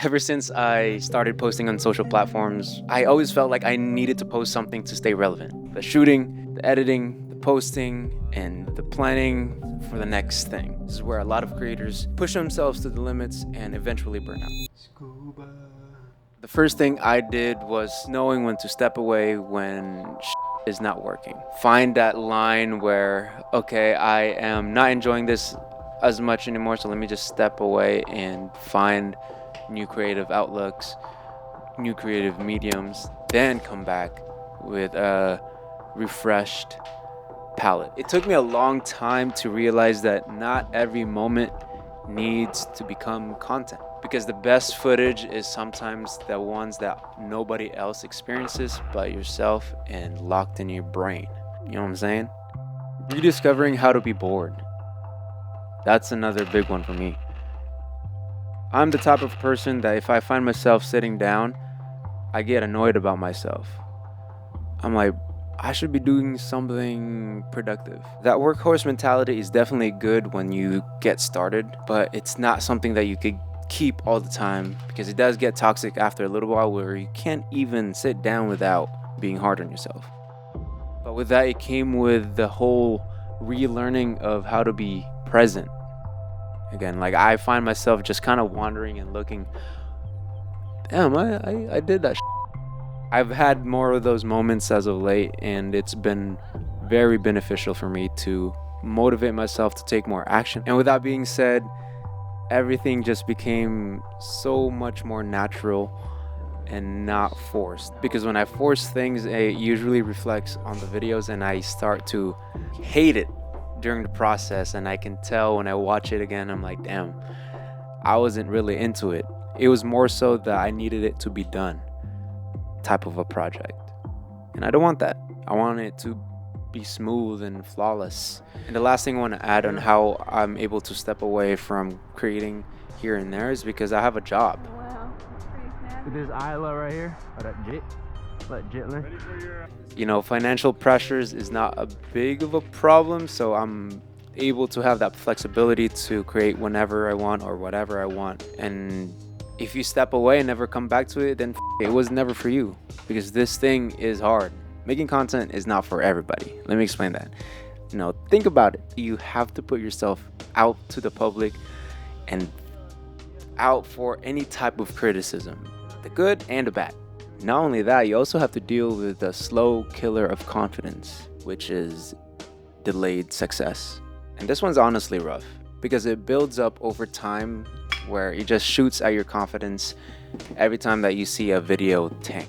Ever since I started posting on social platforms, I always felt like I needed to post something to stay relevant. The shooting, the editing, the posting, and the planning for the next thing. This is where a lot of creators push themselves to the limits and eventually burn out. Scuba. The first thing I did was knowing when to step away when is not working. Find that line where, okay, I am not enjoying this as much anymore, so let me just step away and find new creative outlooks, new creative mediums, then come back with a refreshed palette. It took me a long time to realize that not every moment needs to become content, because the best footage is sometimes the ones that nobody else experiences but yourself and locked in your brain. You know what I'm saying? Rediscovering how to be bored. That's another big one for me. I'm the type of person that if I find myself sitting down, I get annoyed about myself. I'm like, I should be doing something productive. That workhorse mentality is definitely good when you get started, but it's not something that you could keep all the time, because it does get toxic after a little while where you can't even sit down without being hard on yourself. But with that, it came with the whole relearning of how to be present. Again, like I find myself just kind of wandering and looking, damn, I did that. I've had more of those moments as of late, and it's been very beneficial for me to motivate myself to take more action. And with that being said, everything just became so much more natural and not forced. Because when I force things, it usually reflects on the videos, and I start to hate it during the process. And I can tell when I watch it again, I'm like, damn, I wasn't really into it. It was more so that I needed it to be done type of a project. And I don't want that. I want it to be smooth and flawless. And the last thing I want to add on how I'm able to step away from creating here and there is because I have a job. Wow, that's pretty snappy. This Isla right here, or that Jit, let Jitler. You know, financial pressures is not a big of a problem, so I'm able to have that flexibility to create whenever I want or whatever I want. And if you step away and never come back to it, then it was never for you, because this thing is hard. Making content is not for everybody. Let me explain that. You know, think about it. You have to put yourself out to the public and out for any type of criticism, the good and the bad. Not only that, you also have to deal with the slow killer of confidence, which is delayed success. And this one's honestly rough because it builds up over time, where it just shoots at your confidence every time that you see a video tank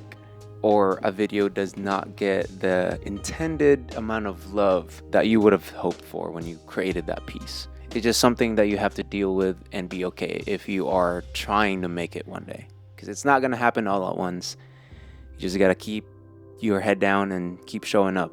or a video does not get the intended amount of love that you would have hoped for when you created that piece. It's just something that you have to deal with and be okay if you are trying to make it one day, because it's not going to happen all at once. You just got to keep your head down and keep showing up.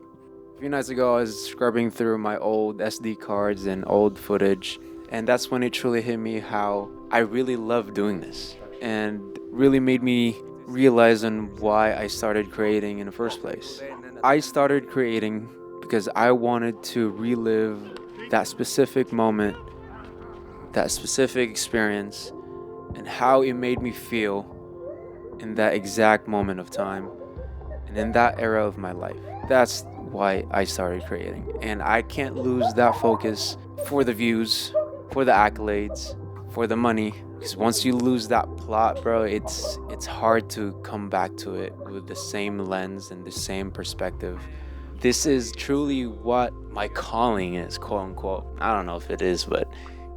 A few nights ago, I was scrubbing through my old SD cards and old footage, and that's when it truly hit me how I really love doing this, and really made me realize on why I started creating in the first place. I started creating because I wanted to relive that specific moment, that specific experience, and how it made me feel in that exact moment of time and in that era of my life. That's why I started creating, and I can't lose that focus for the views, for the accolades, for the money, because once you lose that plot, bro, it's hard to come back to it with the same lens and the same perspective. This is truly what my calling is, quote unquote. I don't know if it is, but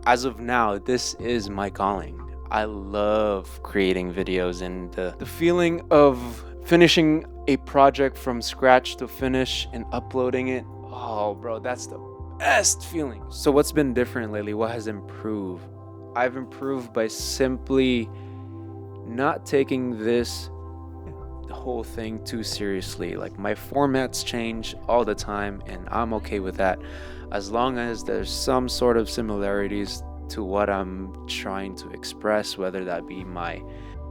as of now, this is my calling. I love creating videos, and the feeling of finishing a project from scratch to finish and uploading it, oh bro, that's the best feeling. So what's been different lately? What has improved? I've improved by simply not taking this whole thing too seriously. Like, my formats change all the time, and I'm okay with that as long as there's some sort of similarities to what I'm trying to express, whether that be my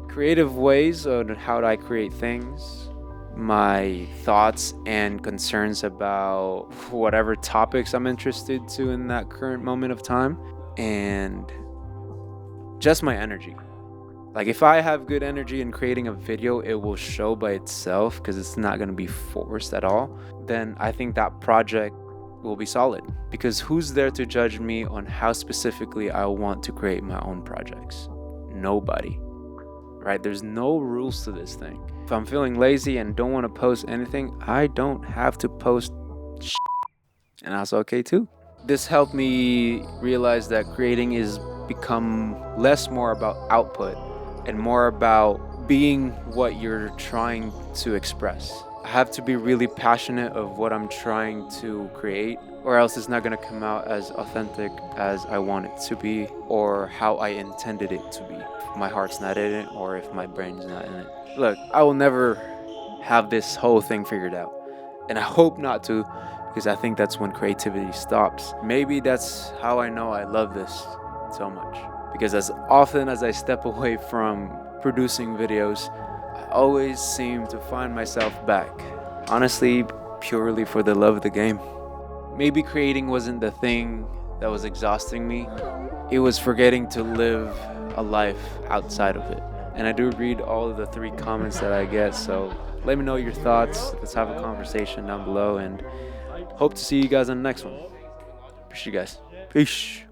creative ways on how do I create things, my thoughts and concerns about whatever topics I'm interested to in that current moment of time, and just my energy. Like if I have good energy in creating a video, it will show by itself because it's not going to be forced at all. Then I think that project will be solid, because who's there to judge me on how specifically I want to create my own projects? Nobody, right? There's no rules to this thing. If I'm feeling lazy and don't want to post anything, I don't have to post shit. And that's okay too. This helped me realize that creating is become less more about output and more about being what you're trying to express. I have to be really passionate of what I'm trying to create, or else it's not going to come out as authentic as I want it to be or how I intended it to be. If my heart's not in it or if my brain's not in it. Look, I will never have this whole thing figured out, and I hope not to, because I think that's when creativity stops. Maybe that's how I know I love this so much, because as often as I step away from producing videos, I always seem to find myself back. Honestly, purely for the love of the game. Maybe creating wasn't the thing that was exhausting me. It was forgetting to live a life outside of it. And I do read all of the 3 comments that I get, so let me know your thoughts. Let's have a conversation down below, and hope to see you guys on the next one. Appreciate you guys. Peace.